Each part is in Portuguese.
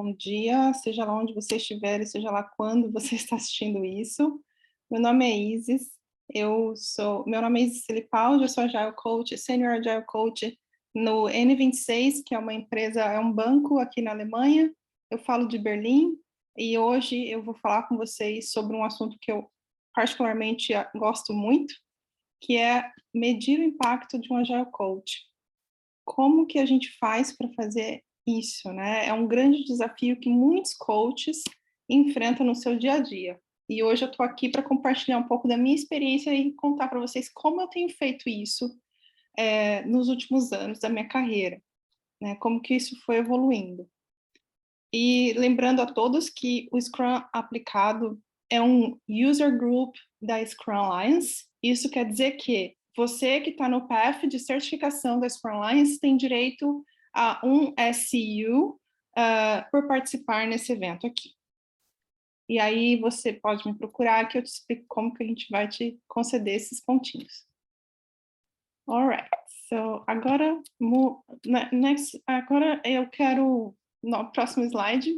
Bom dia, seja lá onde você estiver, seja lá quando você está assistindo isso. Meu nome é Isis, meu nome é Isis Filipaldi, eu sou Agile Coach, Senior Agile Coach no N26, que é uma empresa, é um banco aqui na Alemanha. Eu falo de Berlim e hoje eu vou falar com vocês sobre um assunto que eu particularmente gosto muito, que é medir o impacto de um Agile Coach. Como que a gente faz para fazer isso, né? É um grande desafio que muitos coaches enfrentam no seu dia a dia. E hoje eu estou aqui para compartilhar um pouco da minha experiência e contar para vocês como eu tenho feito isso nos últimos anos da minha carreira, né? Como que isso foi evoluindo. E lembrando a todos que o Scrum aplicado é um user group da Scrum Alliance. Isso quer dizer que você que está no path de certificação da Scrum Alliance tem direito a um SU por participar nesse evento aqui. E aí você pode me procurar que eu te explico como que a gente vai te conceder esses pontinhos. Alright, so agora eu quero, no próximo slide,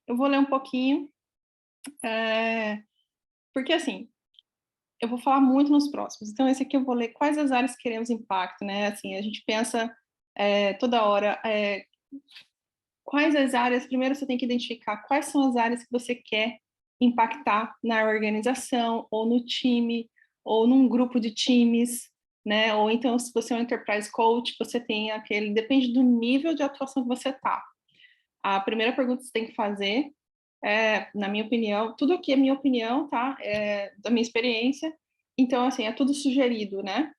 eu vou ler um pouquinho, porque assim, eu vou falar muito nos próximos. Então, esse aqui eu vou ler quais as áreas que queremos impacto, né? Assim, a gente pensa toda hora, quais as áreas, primeiro você tem que identificar quais são as áreas que você quer impactar na organização, ou no time, ou num grupo de times, né? Ou então, se você é um Enterprise Coach, você tem depende do nível de atuação que você está. A primeira pergunta que você tem que fazer na minha opinião, tudo aqui é minha opinião, tá? Da minha experiência. Então, assim, é tudo sugerido, né?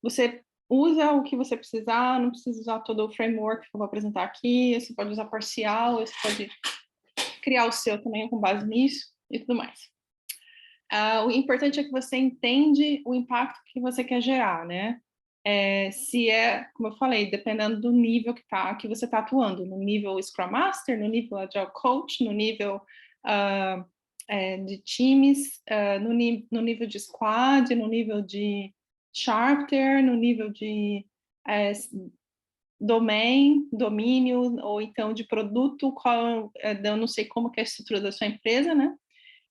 Você usa o que você precisar, não precisa usar todo o framework que eu vou apresentar aqui, você pode usar parcial, você pode criar o seu também com base nisso e tudo mais. O importante é que você entende o impacto que você quer gerar, né? Como eu falei, dependendo do nível que você está atuando, no nível Scrum Master, no nível Agile Coach, no nível de times, no nível de squad, no nível de charter, no nível de domínio, ou então de produto, eu não sei como que é a estrutura da sua empresa, né?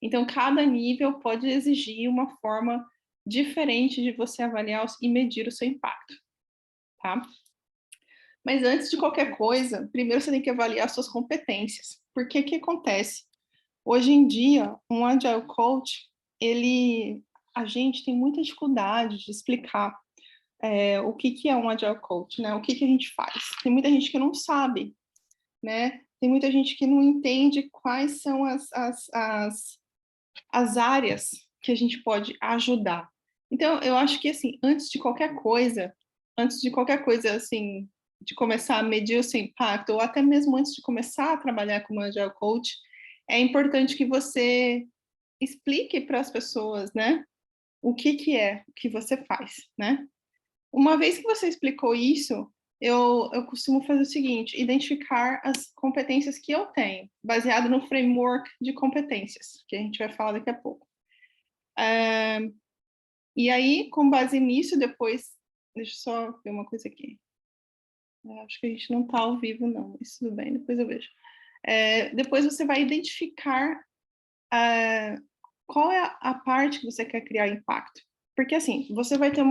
Então, cada nível pode exigir uma forma diferente de você avaliar e medir o seu impacto, tá? Mas antes de qualquer coisa, primeiro você tem que avaliar suas competências. Porque que acontece? Hoje em dia, um Agile Coach, a gente tem muita dificuldade de explicar o que é um Agile Coach, né? O que a gente faz. Tem muita gente que não sabe, né? Tem muita gente que não entende quais são as áreas que a gente pode ajudar. Então, eu acho que, assim, antes de qualquer coisa, assim, de começar a medir o seu impacto, ou até mesmo antes de começar a trabalhar como Agile Coach, é importante que você explique para as pessoas, né, o que você faz, né? Uma vez que você explicou isso, eu costumo fazer o seguinte, identificar as competências que eu tenho, baseado no framework de competências, que a gente vai falar daqui a pouco. E aí, com base nisso, depois... Deixa eu só ver uma coisa aqui. Acho que a gente não está ao vivo, não, mas tudo bem, depois eu vejo. Depois você vai identificar qual é a parte que você quer criar impacto. Porque, assim, você vai ter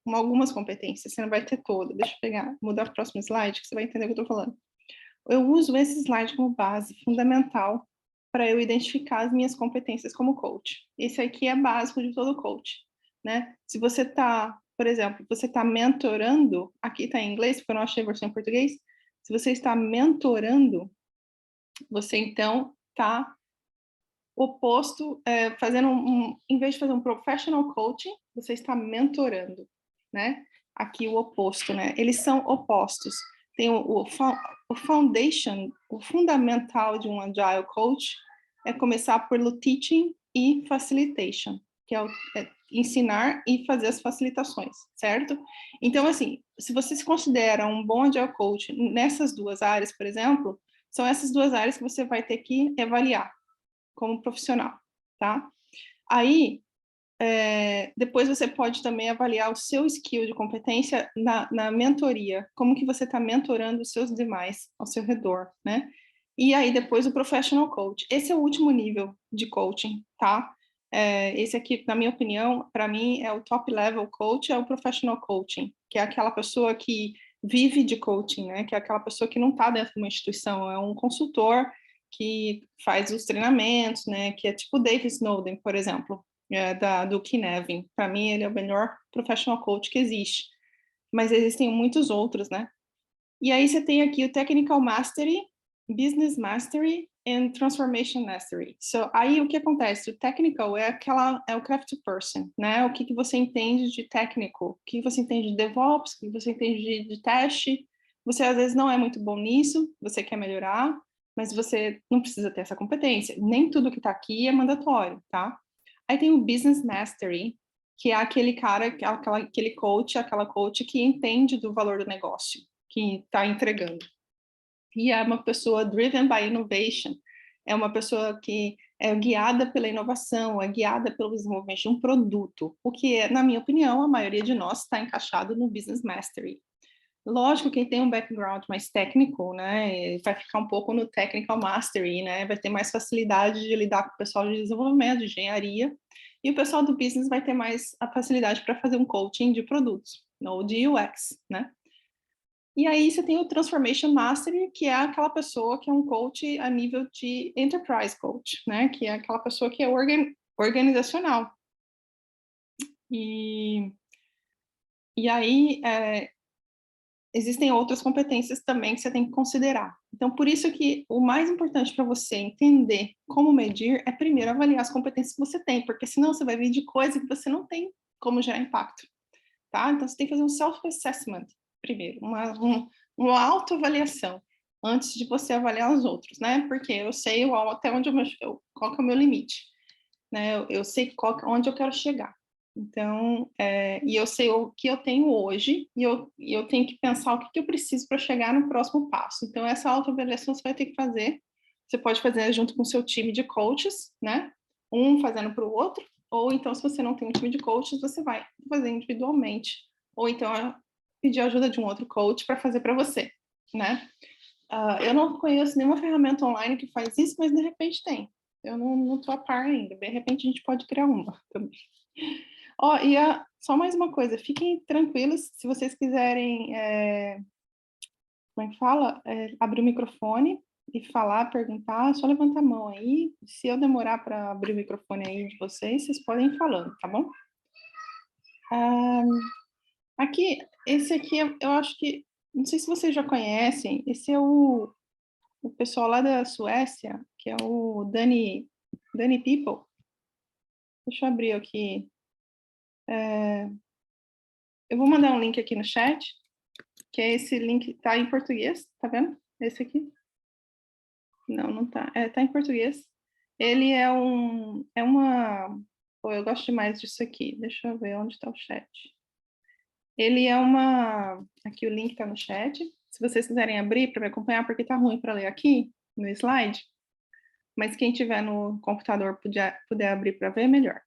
algumas competências, você não vai ter toda. Deixa eu mudar para o próximo slide, que você vai entender o que eu estou falando. Eu uso esse slide como base fundamental para eu identificar as minhas competências como coach. Esse aqui é básico de todo coach, né? Se você está, por exemplo, você está mentorando, aqui está em inglês, porque eu não achei a versão em português, se você está mentorando, você então está oposto, em vez de fazer um professional coaching, você está mentorando, né? Aqui o oposto, né? Eles são opostos. Tem o foundation, o fundamental de um Agile Coach é começar pelo teaching e facilitation, que é ensinar e fazer as facilitações, certo? Então, assim, se você se considera um bom Agile Coach nessas duas áreas, por exemplo, são essas duas áreas que você vai ter que avaliar como profissional, tá? Aí, depois você pode também avaliar o seu skill de competência na mentoria, como que você está mentorando os seus demais ao seu redor, né? E aí depois o Professional Coach. Esse é o último nível de coaching, tá? Esse aqui, na minha opinião, para mim, é o top level coach, é o Professional Coaching, que é aquela pessoa que vive de coaching, né? Que é aquela pessoa que não está dentro de uma instituição, é um consultor que faz os treinamentos, né? Que é tipo o Dave Snowden, por exemplo, do Kinevin. Para mim, ele é o melhor Professional Coach que existe. Mas existem muitos outros, né? E aí você tem aqui o Technical Mastery, Business Mastery and Transformation Mastery. So, aí o que acontece? O technical é o craft person, né? O que você entende de técnico, o que você entende de DevOps, o que você entende de teste. Você às vezes não é muito bom nisso, você quer melhorar, mas você não precisa ter essa competência. Nem tudo que está aqui é mandatório, tá? Aí tem o Business Mastery, que é aquele cara, aquele coach, aquela coach que entende do valor do negócio, que está entregando. E é uma pessoa driven by innovation, é uma pessoa que é guiada pela inovação, é guiada pelo desenvolvimento de um produto, o que, na minha opinião, a maioria de nós está encaixado no Business Mastery. Lógico, quem tem um background mais técnico, né, vai ficar um pouco no Technical Mastery, né, vai ter mais facilidade de lidar com o pessoal de desenvolvimento, de engenharia, e o pessoal do business vai ter mais a facilidade para fazer um coaching de produtos, ou de UX, né. E aí você tem o Transformation Mastery, que é aquela pessoa que é um coach a nível de Enterprise Coach, né? Que é aquela pessoa que é organizacional. E aí existem outras competências também que você tem que considerar. Então, por isso que o mais importante para você entender como medir é primeiro avaliar as competências que você tem, porque senão você vai medir coisa que você não tem como gerar impacto, tá? Então, você tem que fazer um self-assessment primeiro, uma autoavaliação antes de você avaliar os outros, né? Porque eu sei até onde qual que é o meu limite, né? Eu sei onde eu quero chegar. Então, e eu sei o que eu tenho hoje e eu tenho que pensar o que eu preciso para chegar no próximo passo. Então, essa autoavaliação você vai ter que fazer. Você pode fazer junto com o seu time de coaches, né? Um fazendo para o outro, ou então, se você não tem um time de coaches, você vai fazer individualmente. Ou então, pedir ajuda de um outro coach para fazer para você, né? Eu não conheço nenhuma ferramenta online que faz isso, mas de repente tem. Eu não estou a par ainda. De repente a gente pode criar uma também. Só mais uma coisa, fiquem tranquilos, se vocês quiserem, como é que fala? Abrir o microfone e falar, perguntar, é só levantar a mão aí. Se eu demorar para abrir o microfone aí de vocês, vocês podem ir falando, tá bom? Esse aqui eu acho que, não sei se vocês já conhecem, esse é o pessoal lá da Suécia, que é o Dani People. Deixa eu abrir aqui. Eu vou mandar um link aqui no chat, que é esse link, tá em português, tá vendo? Esse aqui. Não tá. Tá em português. Ele Pô, eu gosto demais disso aqui. Deixa eu ver onde está o chat. Ele é aqui o link tá no chat. Se vocês quiserem abrir para me acompanhar, porque tá ruim para ler aqui no slide, mas quem tiver no computador puder abrir para ver, melhor.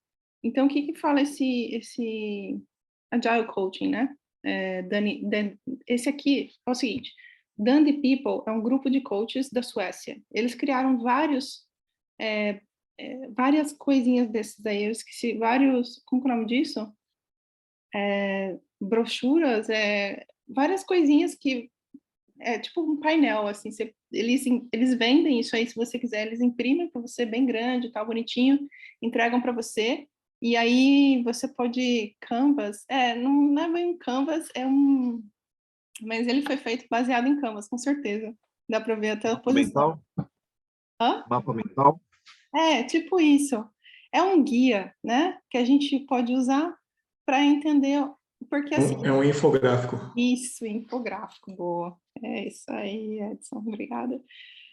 Então, o que fala esse Agile Coaching, né? Esse aqui é o seguinte, Dandy People é um grupo de coaches da Suécia. Eles criaram várias coisinhas desses aí, eu esqueci, como é o nome disso? Brochuras, várias coisinhas que é tipo um painel, assim, eles vendem isso aí, se você quiser, eles imprimem para você bem grande, tal, bonitinho, entregam para você, e aí você pode Canvas, não é bem um Canvas, mas ele foi feito baseado em Canvas, com certeza, dá para ver até a posição. Mapa mental? Tipo isso. É um guia, né, que a gente pode usar para entender, porque assim... É um infográfico. Isso, infográfico, boa. É isso aí, Edson, obrigada.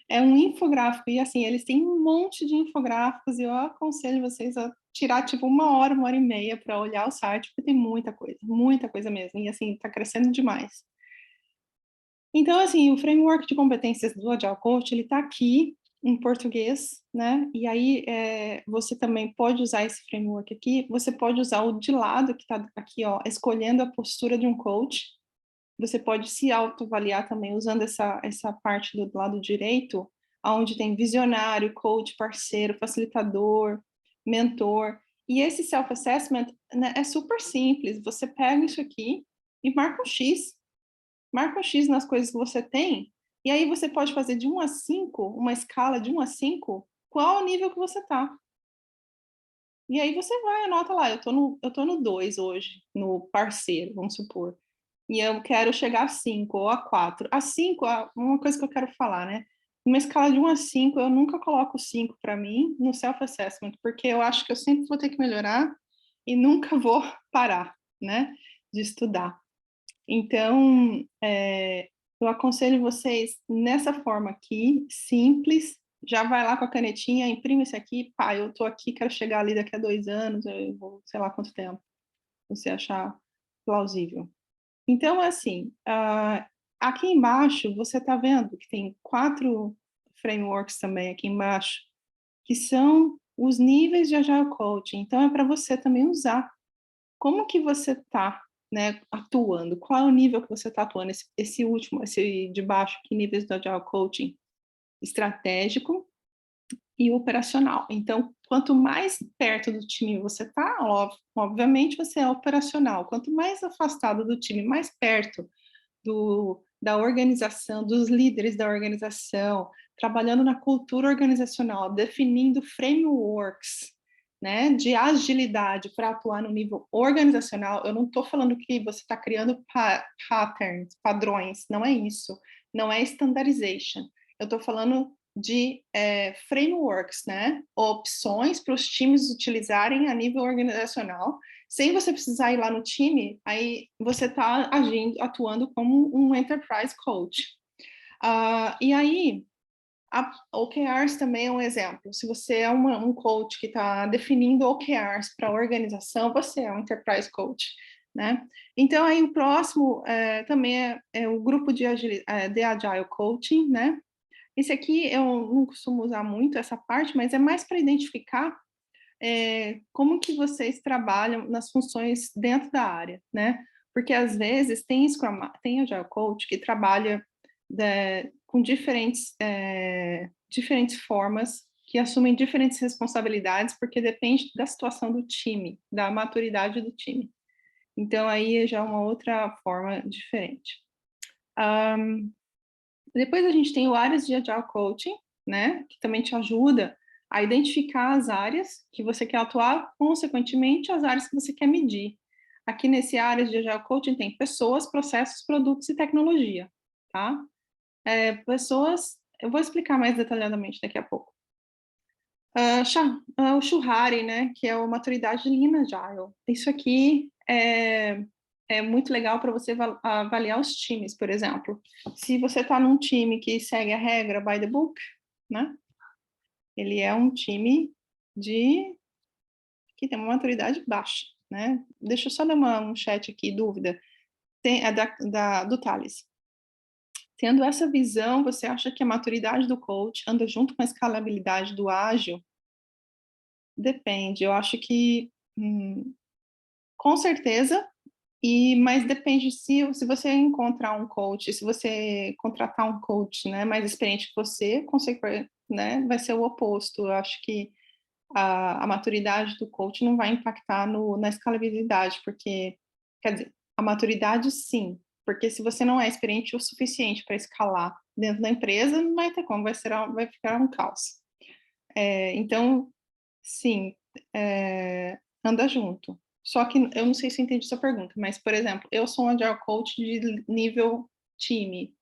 É um infográfico, e assim, eles têm um monte de infográficos, e eu aconselho vocês a tirar, tipo, uma hora e meia para olhar o site, porque tem muita coisa mesmo, e assim, está crescendo demais. Então, assim, o framework de competências do Agile Coach, ele está aqui em português, né? E aí você também pode usar esse framework aqui, você pode usar o de lado, que está aqui, ó, escolhendo a postura de um coach. Você pode se autoavaliar também usando essa parte do lado direito, onde tem visionário, coach, parceiro, facilitador, mentor. E esse self-assessment, né, é super simples. Você pega isso aqui e marca um X. Marca um X nas coisas que você tem, e aí você pode fazer de 1 a 5, uma escala de 1 a 5, qual o nível que você está. E aí você vai, anota lá, eu tô no 2 hoje, no parceiro, vamos supor. E eu quero chegar a 5 ou a 4. A 5, uma coisa que eu quero falar, né? Numa escala de 1 a 5, eu nunca coloco 5 para mim no self-assessment, porque eu acho que eu sempre vou ter que melhorar e nunca vou parar, né, de estudar. Então, eu aconselho vocês nessa forma aqui, simples, já vai lá com a canetinha, imprime isso aqui, pá, eu tô aqui, quero chegar ali daqui a 2 anos, eu vou, sei lá quanto tempo, você achar plausível. Então, assim, aqui embaixo, você tá vendo que tem 4 frameworks também aqui embaixo, que são os níveis de Agile Coaching. Então, é para você também usar. Como que você tá, né, atuando? Qual é o nível que você está atuando? Esse último, esse de baixo, que níveis do Agile Coaching? Estratégico e operacional. Então, quanto mais perto do time você está, obviamente você é operacional. Quanto mais afastado do time, mais perto da organização, dos líderes da organização, trabalhando na cultura organizacional, definindo frameworks, né, de agilidade para atuar no nível organizacional. Eu não estou falando que você está criando patterns, padrões, não é isso. Não é standardization. Eu estou falando de frameworks, né, opções para os times utilizarem a nível organizacional, sem você precisar ir lá no time, aí você está atuando como um enterprise coach. E aí, OKRs também é um exemplo. Se você é um coach que está definindo OKRs para a organização, você é um enterprise coach, né? Então, aí o próximo também é o grupo de Agile Coaching, né? Esse aqui eu não costumo usar muito essa parte, mas é mais para identificar como que vocês trabalham nas funções dentro da área, né? Porque às vezes tem Agile Coach que trabalha com diferentes formas, que assumem diferentes responsabilidades, porque depende da situação do time, da maturidade do time. Então, aí já é uma outra forma diferente. Depois a gente tem o áreas de Agile Coaching, né, que também te ajuda a identificar as áreas que você quer atuar, consequentemente, as áreas que você quer medir. Aqui nesse áreas de Agile Coaching tem pessoas, processos, produtos e tecnologia, tá? Pessoas, eu vou explicar mais detalhadamente daqui a pouco. O Shuhari, né, que é a maturidade Lean Agile. Isso aqui é muito legal para você avaliar os times, por exemplo. Se você está num time que segue a regra by the book, né? Ele é um time que tem uma maturidade baixa, né? Deixa eu só dar um chat aqui, dúvida. Do Thales. Tendo essa visão, você acha que a maturidade do coach anda junto com a escalabilidade do ágil? Depende. Eu acho que, com certeza, mas depende se você encontrar um coach, se você contratar um coach, né, mais experiente que você, né, vai ser o oposto. Eu acho que a maturidade do coach não vai impactar na escalabilidade, porque, quer dizer, a maturidade sim, porque se você não é experiente o suficiente para escalar dentro da empresa, não vai ter como, vai ficar um caos. Então, sim, anda junto. Só que eu não sei se eu entendi sua pergunta, mas, por exemplo, eu sou um Agile Coach de nível time.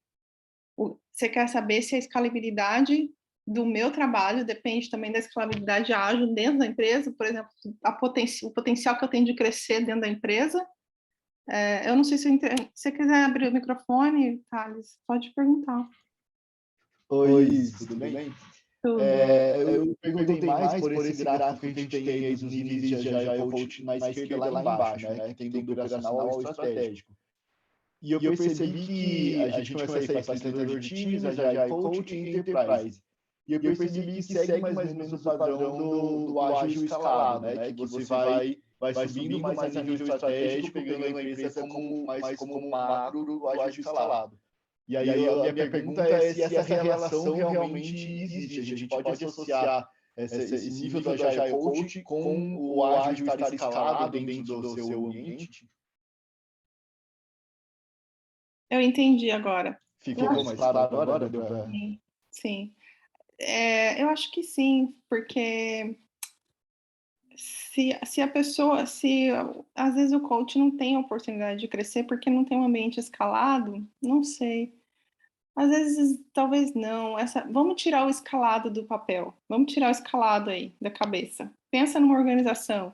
Você quer saber se a escalabilidade do meu trabalho depende também da escalabilidade ágil dentro da empresa, por exemplo, o potencial que eu tenho de crescer dentro da empresa? Eu não sei se você quiser abrir o microfone, Thales, pode perguntar. Oi, tudo bem? Tudo. Eu perguntei mais por esse gráfico que a gente tem aí dos níveis de Agile Coach na esquerda lá embaixo, né? Que tem do operacional ao estratégico. E eu percebi que a gente começa aí facilitador de times, Agile Coach e Enterprise. E eu percebi que segue mais ou menos o padrão do ágil escalado, né? Que você vai subindo mais a nível estratégico, pegando a empresa mais como macro do ágil escalado. E aí a minha pergunta é se essa relação realmente existe. A gente pode associar esse nível do Agile Coach com o ágil estar escalado dentro do seu ambiente? Eu entendi agora. Ficou mais claro agora? Sim, sim. Eu acho que sim, porque se a pessoa, às vezes o coach não tem a oportunidade de crescer porque não tem um ambiente escalado, não sei. Às vezes, talvez não. Vamos tirar o escalado do papel. Vamos tirar o escalado aí da cabeça. Pensa numa organização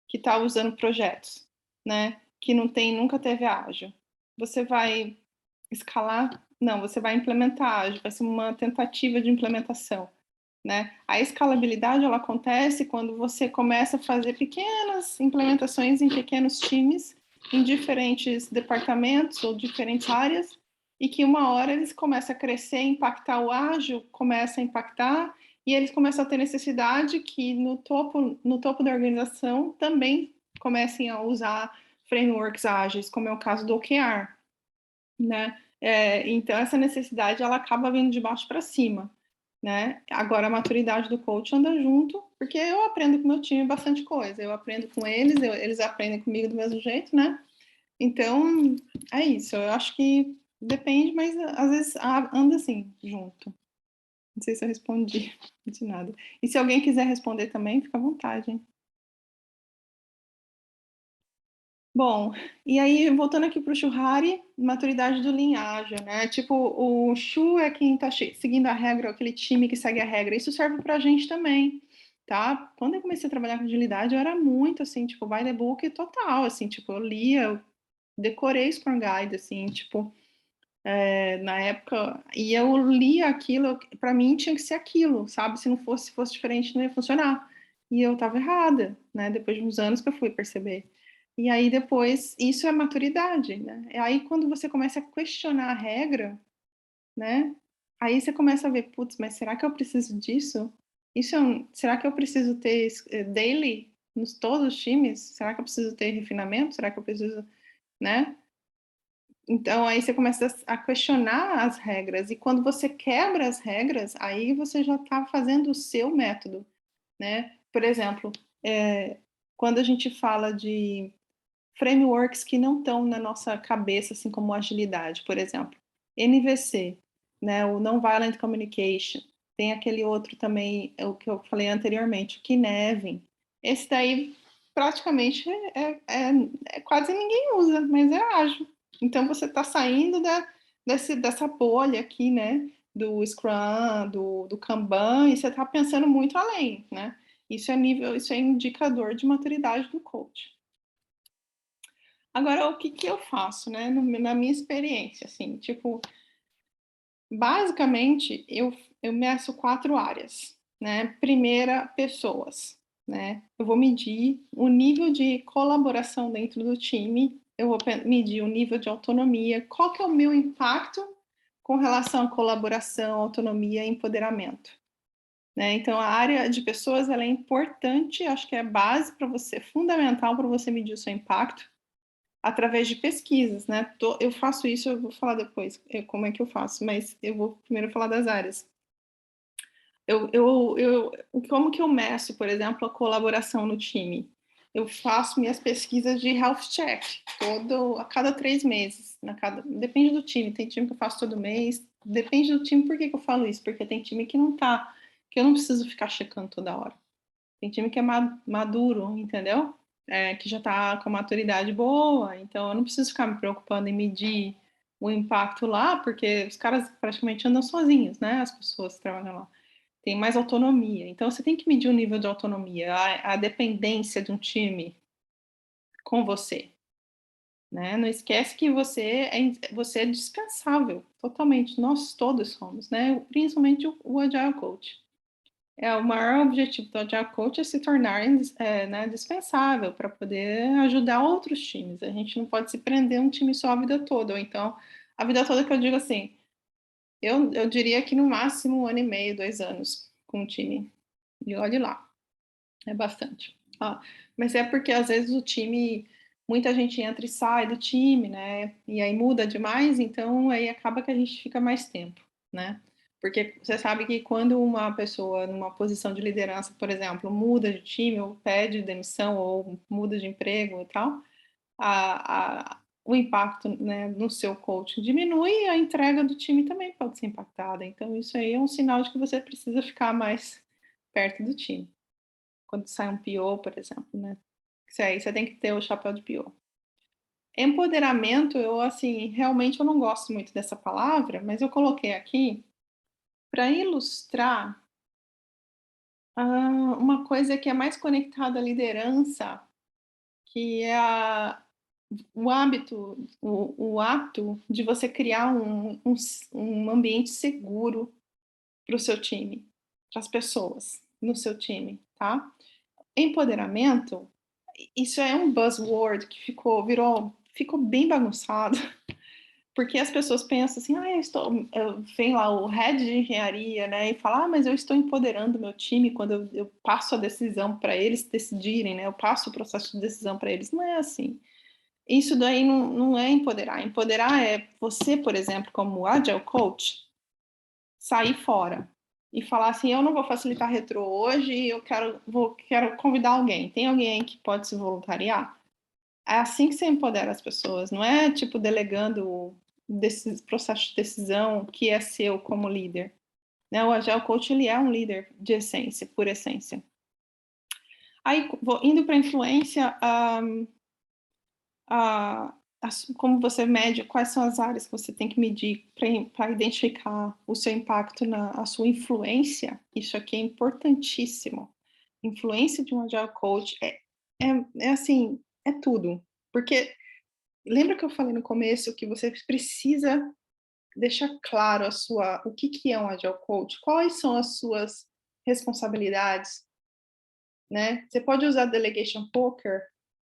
que está usando projetos, né? Que não tem, nunca teve ágil. Você vai escalar? Não, você vai implementar ágil. Vai ser uma tentativa de implementação, né? A escalabilidade, ela acontece quando você começa a fazer pequenas implementações em pequenos times, em diferentes departamentos ou diferentes áreas, e que uma hora eles começam a crescer, impactar o ágil, começa a impactar, e eles começam a ter necessidade que no topo da organização também comecem a usar frameworks ágeis, como é o caso do OKR, né? Então, essa necessidade, ela acaba vindo de baixo para cima, né? Agora, a maturidade do coach anda junto, porque eu aprendo com o meu time bastante coisa, eu aprendo com eles, eles aprendem comigo do mesmo jeito, né? Então, é isso, eu acho que depende, mas às vezes anda assim, junto. Não sei se eu respondi de nada. E se alguém quiser responder também, fica à vontade, hein? Bom, e aí, voltando aqui para o Shuhari, maturidade do linhagem, né? Tipo, o Shu é quem está seguindo a regra, aquele time que segue a regra. Isso serve para a gente também, tá? Quando eu comecei a trabalhar com agilidade, eu era muito, assim, tipo, by the book total, assim, tipo, eu lia, eu decorei Scrum Guide, assim, tipo, na época, e eu lia aquilo, para mim tinha que ser aquilo, sabe? Se não fosse diferente, não ia funcionar. E eu estava errada, né? Depois de uns anos que eu fui perceber. E aí depois, isso é maturidade, né? E aí quando você começa a questionar a regra, né? Aí você começa a ver, putz, mas será que eu preciso disso? Será que eu preciso ter daily nos todos os times? Será que eu preciso ter refinamento? Será que eu preciso, né? Então, aí você começa a questionar as regras, e quando você quebra as regras, aí você já está fazendo o seu método, né? Por exemplo, quando a gente fala de frameworks que não estão na nossa cabeça, assim como agilidade, por exemplo, NVC, né? O Nonviolent Communication, tem aquele outro também, o que eu falei anteriormente, o Kinevin. Esse daí, praticamente, quase ninguém usa, mas é ágil. Então, você está saindo dessa bolha aqui, né? Do Scrum, do Kanban, e você está pensando muito além, né? Isso é indicador de maturidade do coach. Agora, o que eu faço, né? Na minha experiência, assim, tipo, basicamente, eu meço 4 áreas, né? Primeira, pessoas, né? Eu vou medir o nível de colaboração dentro do time, eu vou medir o nível de autonomia, qual que é o meu impacto com relação à colaboração, autonomia e empoderamento, né? Então, a área de pessoas, ela é importante, acho que é base para você, fundamental para você medir o seu impacto, através de pesquisas, né? Eu faço isso, eu vou falar depois como é que eu faço, mas eu vou primeiro falar das áreas. Como que eu meço, por exemplo, a colaboração no time? Eu faço minhas pesquisas de health check a cada 3 meses. Depende do time, tem time que eu faço todo mês, depende do time. Por que eu falo isso? Porque tem time que não tá, que eu não preciso ficar checando toda hora. Tem time que é maduro, entendeu? Que já está com a maturidade boa, então eu não preciso ficar me preocupando em medir o impacto lá, porque os caras praticamente andam sozinhos, né? As pessoas que trabalham lá. Tem mais autonomia. Então você tem que medir o nível de autonomia, a dependência de um time com você, né? Não esquece que você é dispensável, totalmente. Nós todos somos, né? Principalmente o Agile Coach. O maior objetivo do Agile Coach é se tornar né, dispensável para poder ajudar outros times. A gente não pode se prender a um time só a vida toda. Ou então, a vida toda que eu digo assim, eu diria que no máximo 1 ano e meio, 2 anos com um time. E olhe lá, é bastante. Mas é porque às vezes o time muita gente entra e sai do time, né? E aí muda demais, então aí acaba que a gente fica mais tempo, né? Porque você sabe que quando uma pessoa numa posição de liderança, por exemplo, muda de time, ou pede demissão, ou muda de emprego e tal, o impacto, né, no seu coaching diminui e a entrega do time também pode ser impactada. Então, isso aí é um sinal de que você precisa ficar mais perto do time. Quando sai um PO, por exemplo, né? Isso aí, você tem que ter o chapéu de PO. Empoderamento, assim, realmente eu não gosto muito dessa palavra, mas eu coloquei aqui para ilustrar uma coisa que é mais conectada à liderança, que é o hábito, o ato de você criar um ambiente seguro para o seu time, para as pessoas no seu time, tá? Empoderamento, isso é um buzzword que ficou bem bagunçado, porque as pessoas pensam assim, vem lá o head de engenharia, né, e fala, mas eu estou empoderando meu time quando eu passo a decisão para eles decidirem, né, eu passo o processo de decisão para eles. Não é assim. Isso daí não é empoderar. Empoderar é você, por exemplo, como Agile Coach, sair fora e falar assim, eu não vou facilitar retrô hoje, eu quero convidar alguém. Tem alguém que pode se voluntariar? É assim que você empodera as pessoas, não é tipo delegando desse processo de decisão que é seu como líder. Né? O Agile Coach, ele é um líder de essência, por essência. Aí, indo para a influência, como você mede, quais são as áreas que você tem que medir para identificar o seu impacto, a sua influência. Isso aqui é importantíssimo. Influência de um Agile Coach assim, é tudo. Porque lembra que eu falei no começo que você precisa deixar claro o que é um Agile Coach, quais são as suas responsabilidades, né? Você pode usar Delegation Poker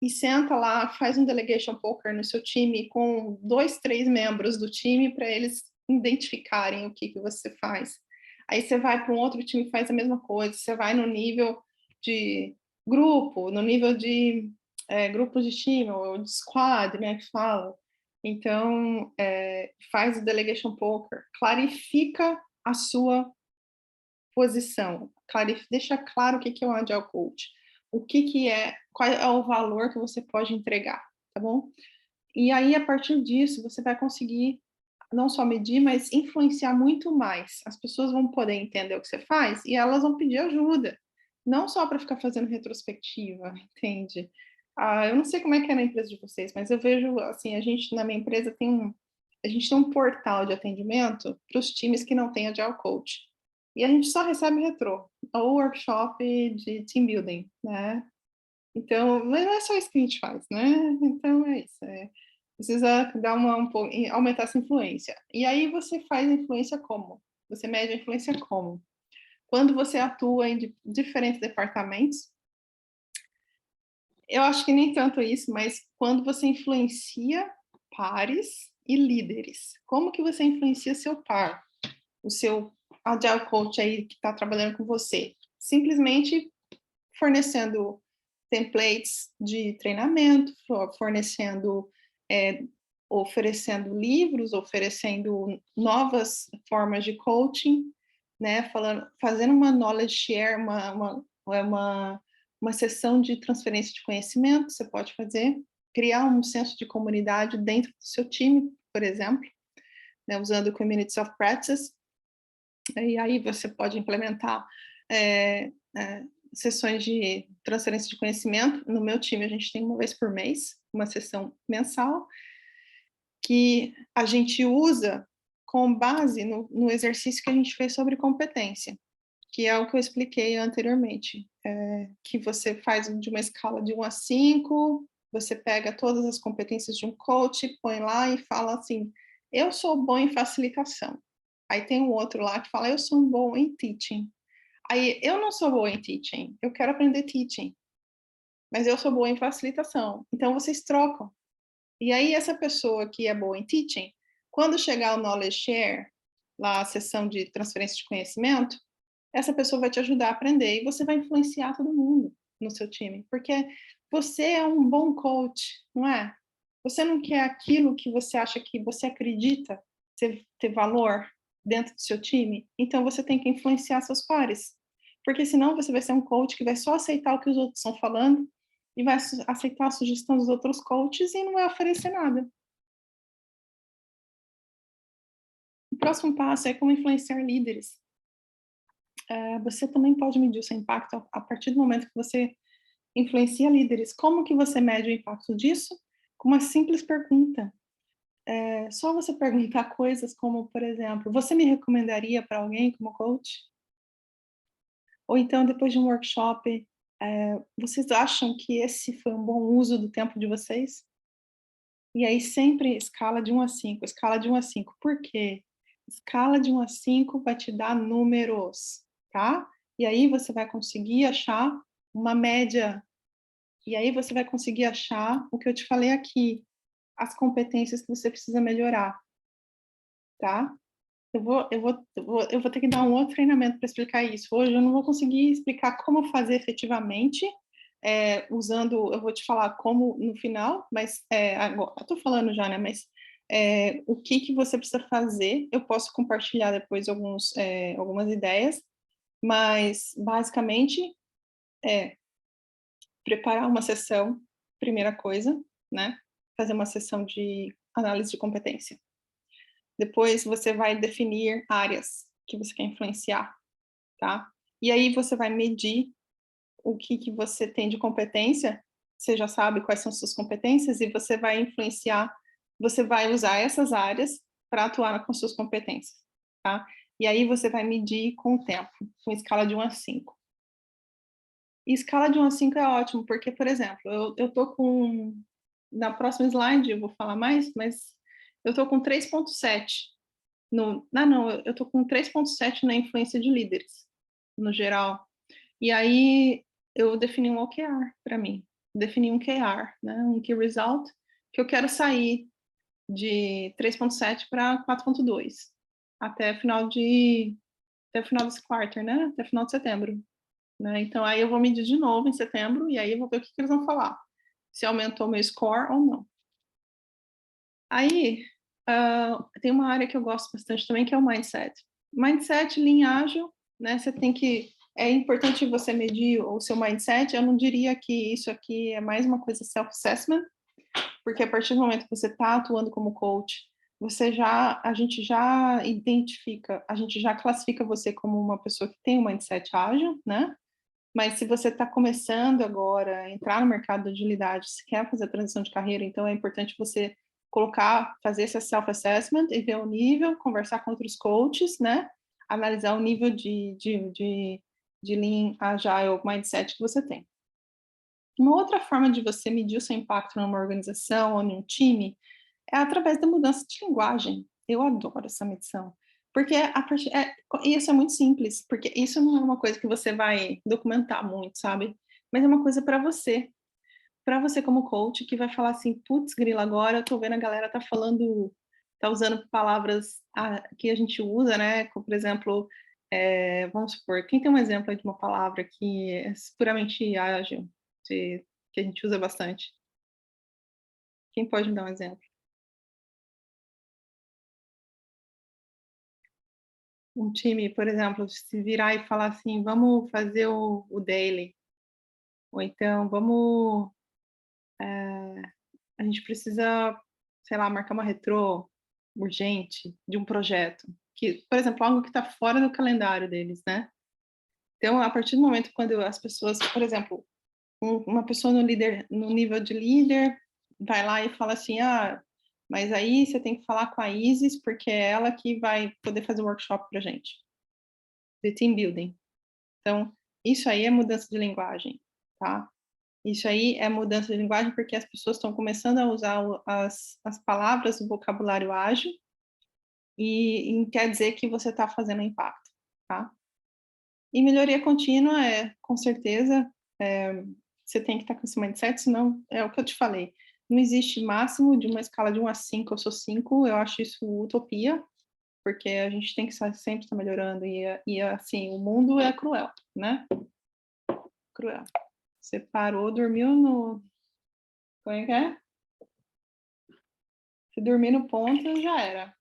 e senta lá, faz um Delegation Poker no seu time com 2, 3 membros do time para eles identificarem o que você faz. Aí você vai para um outro time e faz a mesma coisa, você vai no nível de grupo, no nível de grupo de time, ou de squad, né, que fala. Então, faz o Delegation Poker, clarifica a sua posição, deixa claro o que é um Agile Coach, qual é o valor que você pode entregar, tá bom? E aí, a partir disso, você vai conseguir não só medir, mas influenciar muito mais. As pessoas vão poder entender o que você faz e elas vão pedir ajuda, não só para ficar fazendo retrospectiva, entende? Eu não sei como é que é na empresa de vocês, mas eu vejo, assim, na minha empresa a gente tem um portal de atendimento para os times que não têm Agile Coach. E a gente só recebe retrô, ou workshop de team building, né? Então, mas não é só isso que a gente faz, né? Então é isso. Precisa dar aumentar essa influência. E aí você faz a influência como? Você mede a influência como? Quando você atua em diferentes departamentos, eu acho que nem tanto isso, mas quando você influencia pares e líderes. Como que você influencia seu par? O seu Agile Coach aí que está trabalhando com você? Simplesmente fornecendo templates de treinamento, oferecendo livros, oferecendo novas formas de coaching, né? Fazendo uma knowledge share, uma sessão de transferência de conhecimento, você pode criar um senso de comunidade dentro do seu time, por exemplo, né? Usando Communities of Practice, e aí você pode implementar sessões de transferência de conhecimento. No meu time, a gente tem uma vez por mês, uma sessão mensal, que a gente usa com base no exercício que a gente fez sobre competência, que é o que eu expliquei anteriormente, que você faz de uma escala de 1 a 5, você pega todas as competências de um coach, põe lá e fala assim, eu sou bom em facilitação. Aí tem um outro lá que fala, eu sou bom em teaching. Aí, eu não sou boa em teaching, eu quero aprender teaching, mas eu sou boa em facilitação. Então, vocês trocam. E aí, essa pessoa que é boa em teaching, quando chegar o knowledge share, lá a sessão de transferência de conhecimento, essa pessoa vai te ajudar a aprender e você vai influenciar todo mundo no seu time. Porque você é um bom coach, não é? Você não quer aquilo que você acha que você acredita ter valor dentro do seu time? Então você tem que influenciar seus pares. Porque senão você vai ser um coach que vai só aceitar o que os outros estão falando e vai aceitar a sugestão dos outros coaches e não vai oferecer nada. O próximo passo é como influenciar líderes. Você também pode medir o seu impacto a partir do momento que você influencia líderes. Como que você mede o impacto disso? Com uma simples pergunta. Só você perguntar coisas como, por exemplo, você me recomendaria para alguém como coach? Ou então, depois de um workshop, vocês acham que esse foi um bom uso do tempo de vocês? E aí sempre escala de 1 a 5, escala de 1 a 5. Por quê? Escala de 1 a 5 vai te dar números, tá? E aí você vai conseguir achar uma média. E aí você vai conseguir achar o que eu te falei aqui, as competências que você precisa melhorar, tá? Eu vou ter que dar um outro treinamento para explicar isso. Hoje eu não vou conseguir explicar como fazer efetivamente, usando, eu vou te falar como no final, mas agora, eu estou falando já, né? Mas o que você precisa fazer, eu posso compartilhar depois algumas ideias, mas basicamente é preparar uma sessão, primeira coisa, né? Fazer uma sessão de análise de competência. Depois você vai definir áreas que você quer influenciar, tá? E aí você vai medir o que você tem de competência, você já sabe quais são suas competências e você vai influenciar, você vai usar essas áreas para atuar com suas competências, tá? E aí você vai medir com o tempo, com escala de 1 a 5. E escala de 1 a 5 é ótimo, porque, por exemplo, eu tô com, na próxima slide eu vou falar mais, mas eu tô com 3.7 eu tô com 3.7 na influência de líderes, no geral. E aí eu defini um OKR para mim, defini um QR, né, um Key Result, que eu quero sair de 3.7 para 4.2 até o final desse quarter, né, até final de setembro. Né? Então, aí eu vou medir de novo em setembro, e aí eu vou ver o que eles vão falar. Se aumentou meu score ou não. Aí, tem uma área que eu gosto bastante também, que é o mindset. Mindset, linha ágil, né? Você tem que... É importante você medir o seu mindset. Eu não diria que isso aqui é mais uma coisa self-assessment, porque a partir do momento que você está atuando como coach, a gente já identifica, a gente já classifica você como uma pessoa que tem um mindset ágil, né? Mas se você está começando agora a entrar no mercado de agilidade, se quer fazer a transição de carreira, então é importante você fazer esse self-assessment e ver o nível, conversar com outros coaches, né? Analisar o nível de Lean, Agile, Mindset que você tem. Uma outra forma de você medir o seu impacto numa organização ou num time é através da mudança de linguagem. Eu adoro essa medição. Porque isso é muito simples, porque isso não é uma coisa que você vai documentar muito, sabe? Mas é uma coisa para você. Para você como coach, que vai falar assim, putz, grila, agora eu tô vendo a galera tá usando palavras que a gente usa, né? Como, por exemplo, vamos supor, quem tem um exemplo aí de uma palavra que é puramente ágil, que a gente usa bastante? Quem pode me dar um exemplo? Um time, por exemplo, se virar e falar assim, vamos fazer o daily, ou então a gente precisa, sei lá, marcar uma retrô urgente de um projeto, que, por exemplo, algo que está fora do calendário deles, né? Então, a partir do momento quando as pessoas, por exemplo, uma pessoa no nível de líder vai lá e fala assim, mas aí você tem que falar com a Isis, porque é ela que vai poder fazer o workshop pra gente, de team building. Então, isso aí é mudança de linguagem, tá? Isso aí é mudança de linguagem porque as pessoas estão começando a usar as palavras do vocabulário ágil e quer dizer que você está fazendo impacto, tá? E melhoria contínua com certeza, você tem que estar com esse mindset, senão é o que eu te falei. Não existe máximo de uma escala de 1 a 5, eu sou 5, eu acho isso utopia, porque a gente tem que sempre estar melhorando e assim, o mundo é cruel, né? Cruel. Você parou, dormiu no... Como é que é? Se dormir no ponto, já era.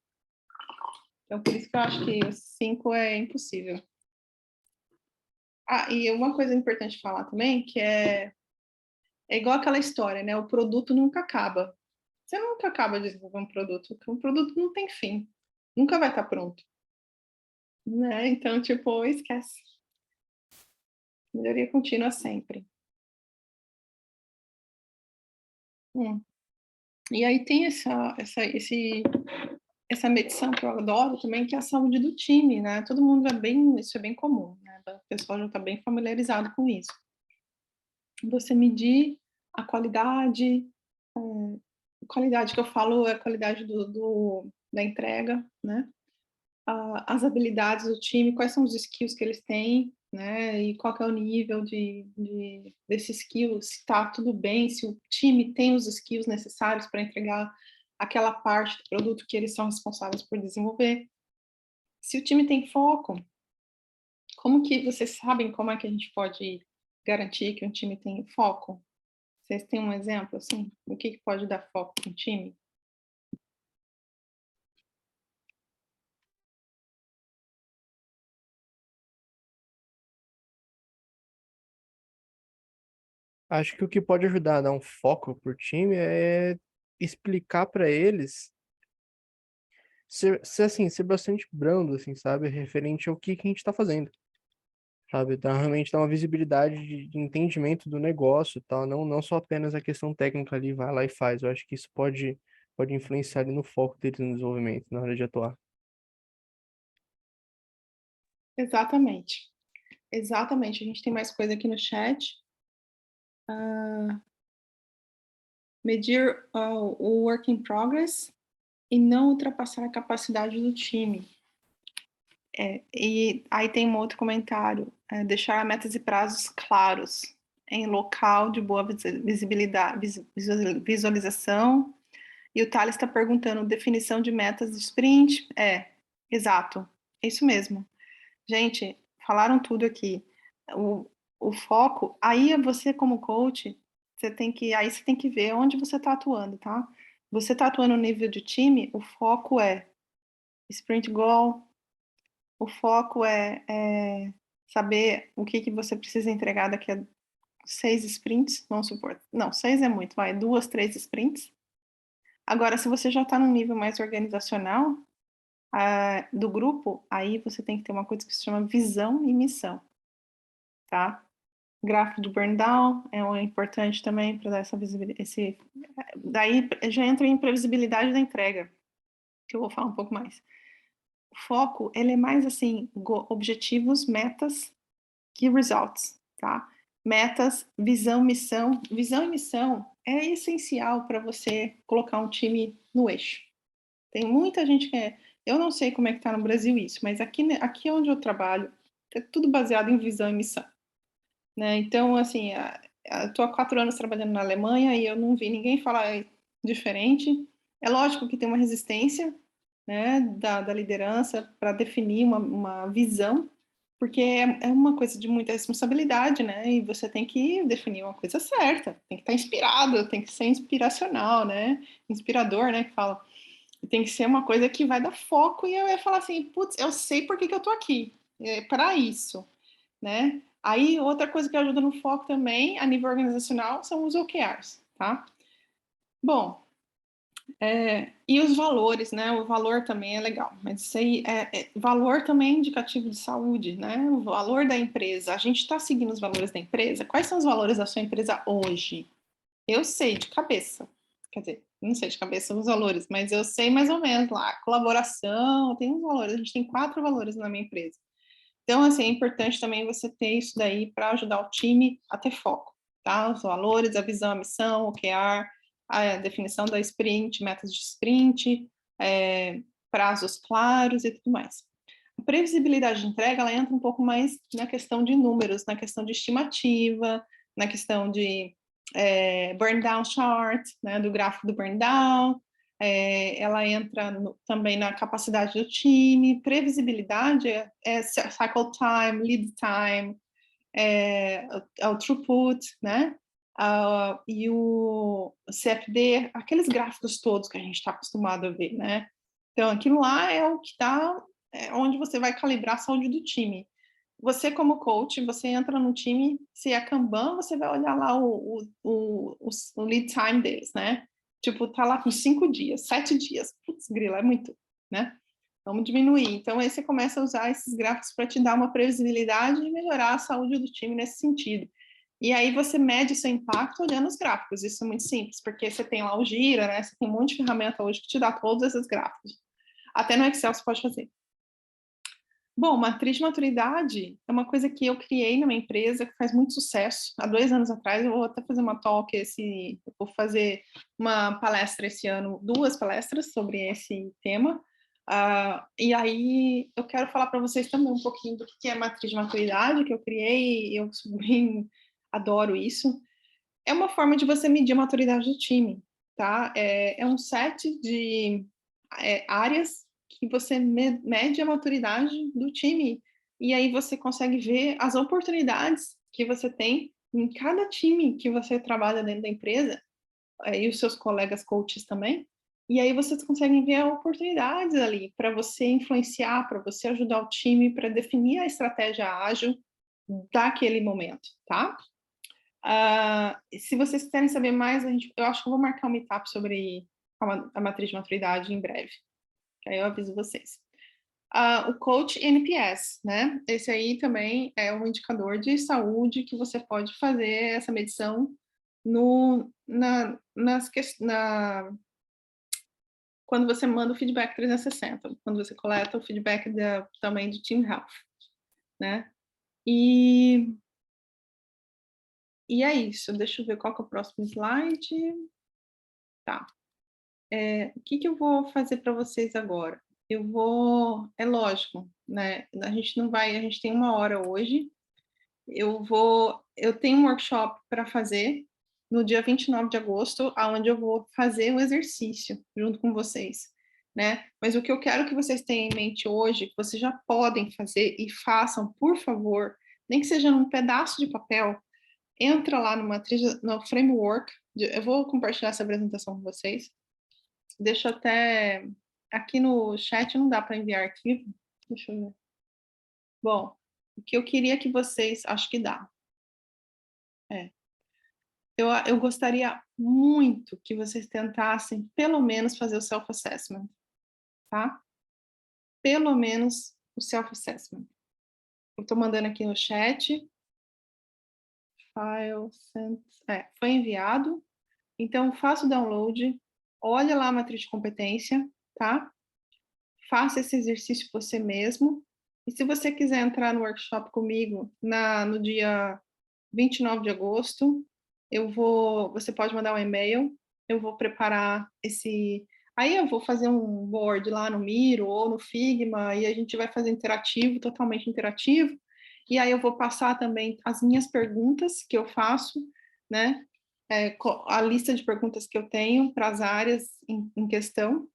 Então, por isso que eu acho que os 5 é impossível. Ah, e uma coisa importante falar também, que é igual aquela história, né? O produto nunca acaba. Você nunca acaba de desenvolver um produto, porque um produto não tem fim. Nunca vai estar pronto. Né? Então, tipo, esquece. Melhoria contínua sempre. E aí tem essa medição que eu adoro também, que é a saúde do time, né? Todo mundo isso é bem comum, né? O pessoal já está bem familiarizado com isso. Você medir a qualidade que eu falo é a qualidade da entrega, né? As habilidades do time, quais são os skills que eles têm, né? E qual que é o nível desse skill, se está tudo bem, se o time tem os skills necessários para entregar aquela parte do produto que eles são responsáveis por desenvolver. Se o time tem foco, como que vocês sabem como é que a gente pode garantir que um time tem foco? Vocês têm um exemplo, assim? O que pode dar foco para um time? Acho que o que pode ajudar a dar um foco pro time é explicar para eles ser bastante brando, assim, sabe? Referente ao que a gente tá fazendo, sabe? Realmente dar uma visibilidade de entendimento do negócio e tal, não só apenas a questão técnica ali, vai lá e faz. Eu acho que isso pode influenciar ali no foco deles no desenvolvimento, na hora de atuar. Exatamente. Exatamente. A gente tem mais coisa aqui no chat. Medir o work in progress e não ultrapassar a capacidade do time. E aí tem um outro comentário, deixar metas e prazos claros em local de boa visibilidade, visualização. E o Thales está perguntando, definição de metas de sprint? Exato, é isso mesmo. Gente, falaram tudo aqui. O foco, aí você como coach, você tem que ver onde você está atuando, tá? Você está atuando no nível de time, o foco é sprint goal, o foco é saber o que você precisa entregar daqui a 6 sprints, vamos supor. Não, 6 é muito, vai, 2, 3 sprints. Agora, se você já está num nível mais organizacional do grupo, aí você tem que ter uma coisa que se chama visão e missão, tá? Gráfico de burn down é importante também para dar essa visibilidade. Daí já entra em previsibilidade da entrega, que eu vou falar um pouco mais. O foco, ele é mais assim, objetivos, metas, key results, tá? Metas, visão, missão. Visão e missão é essencial para você colocar um time no eixo. Tem muita gente que eu não sei como é que está no Brasil isso, mas aqui onde eu trabalho, é tudo baseado em visão e missão. Né? Então, assim, estou há 4 anos trabalhando na Alemanha e eu não vi ninguém falar diferente. É lógico que tem uma resistência, né, da liderança para definir uma visão, porque é uma coisa de muita responsabilidade, né? E você tem que definir uma coisa certa, tem que estar inspirado, tem que ser inspiracional, né? Inspirador, né? Que fala. Tem que ser uma coisa que vai dar foco e eu ia falar assim, putz, eu sei por que eu tô aqui, é para isso, né? Aí, outra coisa que ajuda no foco também, a nível organizacional, são os OKRs, tá? Bom, e os valores, né? O valor também é legal, mas isso aí valor também é indicativo de saúde, né? O valor da empresa. A gente está seguindo os valores da empresa. Quais são os valores da sua empresa hoje? Eu sei de cabeça. Quer dizer, não sei de cabeça os valores, mas eu sei mais ou menos lá. Colaboração, tem uns valores. A gente tem 4 valores na minha empresa. Então, assim, é importante também você ter isso daí para ajudar o time a ter foco, tá? Os valores, a visão, a missão, o OKR, a definição da sprint, metas de sprint, prazos claros e tudo mais. A previsibilidade de entrega, ela entra um pouco mais na questão de números, na questão de estimativa, na questão de burn down chart, né, do gráfico do burn down, ela entra também na capacidade do time, previsibilidade cycle time, lead time, o throughput, né? E o CFD, aqueles gráficos todos que a gente está acostumado a ver, né? Então, aquilo lá é o que está, onde você vai calibrar a saúde do time. Você, como coach, você entra no time, se é Kanban, você vai olhar lá o lead time deles, né? Tipo, tá lá com 5 dias, 7 dias. Putz, grila, é muito, né? Vamos diminuir. Então, aí você começa a usar esses gráficos para te dar uma previsibilidade e melhorar a saúde do time nesse sentido. E aí você mede seu impacto olhando os gráficos. Isso é muito simples, porque você tem lá o Gira, né? Você tem um monte de ferramenta hoje que te dá todos esses gráficos. Até no Excel você pode fazer. Bom, matriz de maturidade é uma coisa que eu criei na minha empresa, que faz muito sucesso. Há 2 anos atrás, eu vou até fazer uma talk, eu vou fazer uma palestra esse ano, 2 palestras sobre esse tema. E aí, eu quero falar para vocês também um pouquinho do que é matriz de maturidade, que eu criei, e eu bem adoro isso. É uma forma de você medir a maturidade do time, tá? É um set de áreas que você mede a maturidade do time, e aí você consegue ver as oportunidades que você tem em cada time que você trabalha dentro da empresa, e os seus colegas coaches também, e aí vocês conseguem ver oportunidades ali para você influenciar, para você ajudar o time, para definir a estratégia ágil daquele momento, tá? Se vocês quiserem saber mais, eu acho que eu vou marcar um meetup sobre a matriz de maturidade em breve, que aí eu aviso vocês. O Coach NPS, né? Esse aí também é um indicador de saúde que você pode fazer essa medição quando você manda o feedback 360, quando você coleta o feedback também do Team Health, né? E é isso. Deixa eu ver qual que é o próximo slide. Tá. O que eu vou fazer para vocês agora? É lógico, né? A gente tem 1 hora hoje. Eu tenho um workshop para fazer no dia 29 de agosto, onde eu vou fazer um exercício junto com vocês, né? Mas o que eu quero que vocês tenham em mente hoje, que vocês já podem fazer e façam, por favor, nem que seja num pedaço de papel, entra lá no framework, eu vou compartilhar essa apresentação com vocês. Deixa eu até... Aqui no chat não dá para enviar arquivo. Deixa eu ver. Bom, o que eu queria que vocês... Acho que dá. Eu gostaria muito que vocês tentassem, pelo menos, fazer o self-assessment, tá? Pelo menos o self-assessment. Eu estou mandando aqui no chat. File sent... foi enviado. Então, faça o download. Olha lá a matriz de competência, tá? Faça esse exercício você mesmo. E se você quiser entrar no workshop comigo no dia 29 de agosto, você pode mandar um e-mail, eu vou preparar aí eu vou fazer um board lá no Miro ou no Figma, e a gente vai fazer interativo, totalmente interativo, e aí eu vou passar também as minhas perguntas que eu faço, né, a lista de perguntas que eu tenho para as áreas em questão,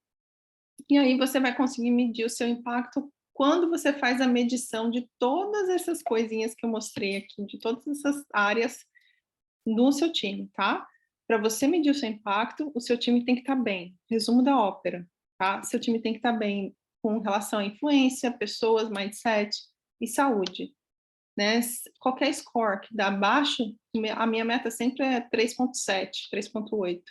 e aí você vai conseguir medir o seu impacto quando você faz a medição de todas essas coisinhas que eu mostrei aqui, de todas essas áreas no seu time, tá? Para você medir o seu impacto, o seu time tem que estar bem. Resumo da ópera, tá? Seu time tem que estar bem com relação à influência, pessoas, mindset e saúde, né? Qualquer score que dá abaixo, a minha meta sempre é 3.7, 3.8.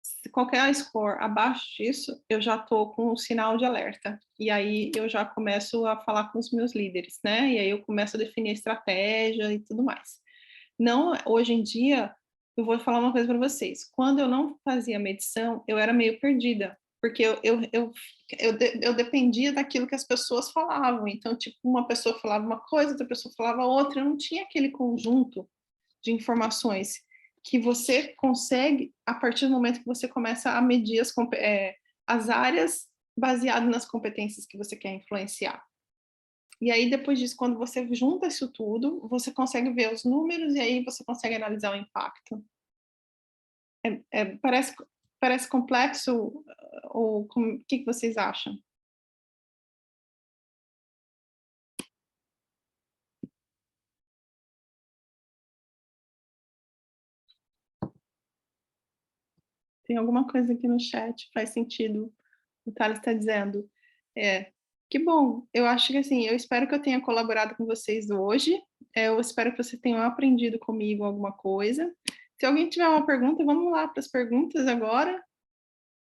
Se qualquer score abaixo disso, eu já estou com um sinal de alerta. E aí eu já começo a falar com os meus líderes, né? E aí eu começo a definir a estratégia e tudo mais. Não, hoje em dia, eu vou falar uma coisa para vocês. Quando eu não fazia medição, eu era meio perdida, porque eu dependia daquilo que as pessoas falavam. Então, tipo, uma pessoa falava uma coisa, outra pessoa falava outra. Eu não tinha aquele conjunto de informações que você consegue a partir do momento que você começa a medir as áreas baseado nas competências que você quer influenciar. E aí, depois disso, quando você junta isso tudo, você consegue ver os números e aí você consegue analisar o impacto. Parece complexo, ou o que vocês acham? Tem alguma coisa aqui no chat, faz sentido. O Thales está dizendo. Que bom. Eu acho que assim, eu espero que eu tenha colaborado com vocês hoje. Eu espero que vocês tenham aprendido comigo alguma coisa. Se alguém tiver uma pergunta, vamos lá para as perguntas agora.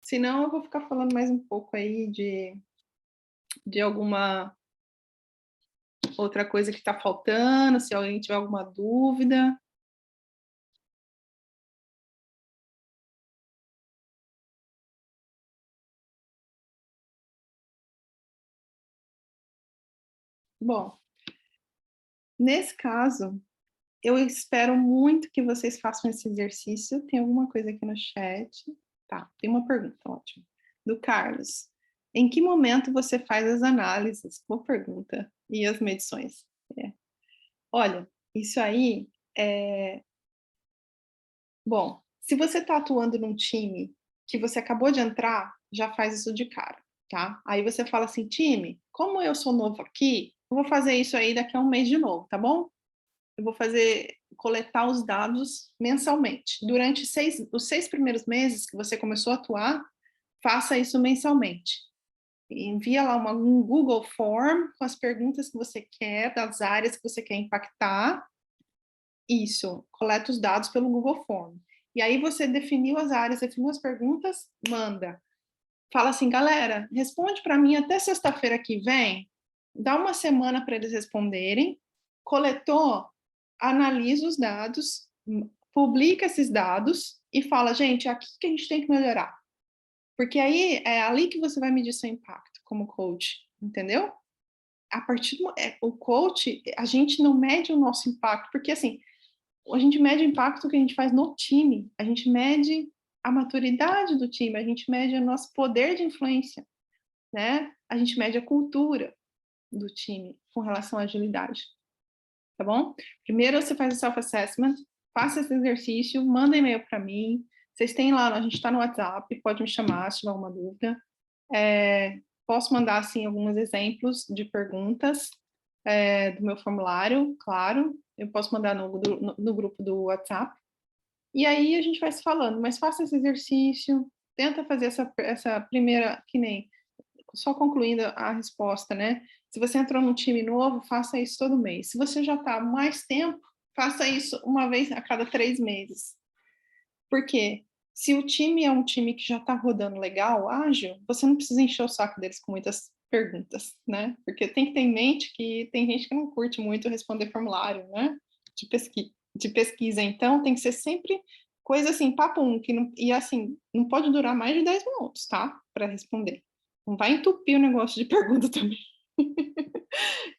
Senão eu vou ficar falando mais um pouco aí de alguma outra coisa que está faltando, se alguém tiver alguma dúvida. Bom, nesse caso, eu espero muito que vocês façam esse exercício. Tem alguma coisa aqui no chat? Tá, tem uma pergunta, ótimo. Do Carlos. Em que momento você faz as análises? Boa pergunta. E as medições? Olha, isso aí é... Bom, se você está atuando num time que você acabou de entrar, já faz isso de cara, tá? Aí você fala assim, time, como eu sou novo aqui, eu vou fazer isso aí daqui a um mês de novo, tá bom? Eu vou coletar os dados mensalmente. Durante os 6 primeiros meses que você começou a atuar, faça isso mensalmente. Envia lá um Google Form com as perguntas que você quer, das áreas que você quer impactar. Isso, coleta os dados pelo Google Form. E aí você definiu as áreas, definiu as perguntas, manda. Fala assim, galera, responde para mim até sexta-feira que vem, dá uma semana para eles responderem, coletou, analisa os dados, publica esses dados e fala, gente, é aqui que a gente tem que melhorar. Porque aí é ali que você vai medir seu impacto como coach, entendeu? A partir o coach, a gente não mede o nosso impacto, porque assim, a gente mede o impacto que a gente faz no time, a gente mede a maturidade do time, a gente mede o nosso poder de influência, né? A gente mede a cultura do time com relação à agilidade, tá bom? Primeiro você faz o self-assessment, faça esse exercício, manda e-mail para mim, vocês têm lá, a gente está no WhatsApp, pode me chamar se tiver alguma dúvida. Posso mandar, assim, alguns exemplos de perguntas do meu formulário, claro, eu posso mandar no grupo do WhatsApp, e aí a gente vai se falando, mas faça esse exercício, tenta fazer essa primeira, que nem, só concluindo a resposta, né? Se você entrou num time novo, faça isso todo mês. Se você já está há mais tempo, faça isso uma vez a cada 3 meses. Por quê? Se o time é um time que já está rodando legal, ágil, você não precisa encher o saco deles com muitas perguntas, né? Porque tem que ter em mente que tem gente que não curte muito responder formulário, né? De pesquisa. Então, tem que ser sempre coisa assim, papo que não, e assim, não pode durar mais de 10 minutos, tá? Para responder. Não vai entupir o negócio de pergunta também.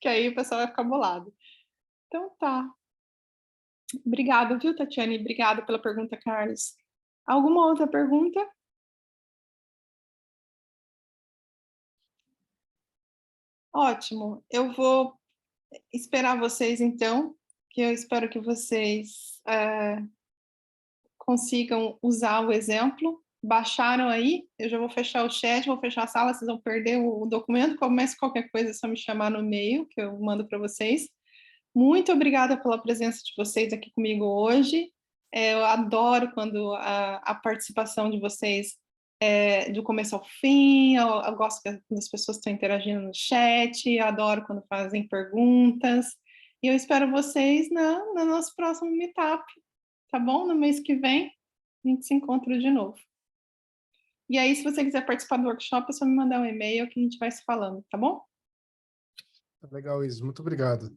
Que aí o pessoal vai ficar bolado. Então, tá. Obrigada, viu, Tatiane? Obrigada pela pergunta, Carlos. Alguma outra pergunta? Ótimo. Eu vou esperar vocês, então, que eu espero que vocês consigam usar o exemplo. Baixaram aí? Eu já vou fechar o chat, vou fechar a sala, vocês vão perder o documento. Comece qualquer coisa, é só me chamar no e-mail, que eu mando para vocês. Muito obrigada pela presença de vocês aqui comigo hoje. Eu adoro quando a participação de vocês do começo ao fim, eu gosto que as pessoas estão interagindo no chat, adoro quando fazem perguntas, e eu espero vocês no nosso próximo meetup, tá bom? No mês que vem, a gente se encontra de novo. E aí, se você quiser participar do workshop, é só me mandar um e-mail que a gente vai se falando, tá bom? Legal, Isis. Muito obrigado.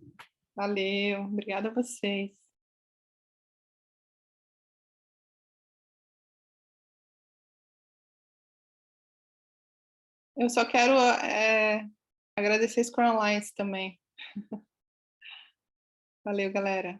Valeu, obrigada a vocês. Eu só quero agradecer a Scrum Alliance também. Valeu, galera.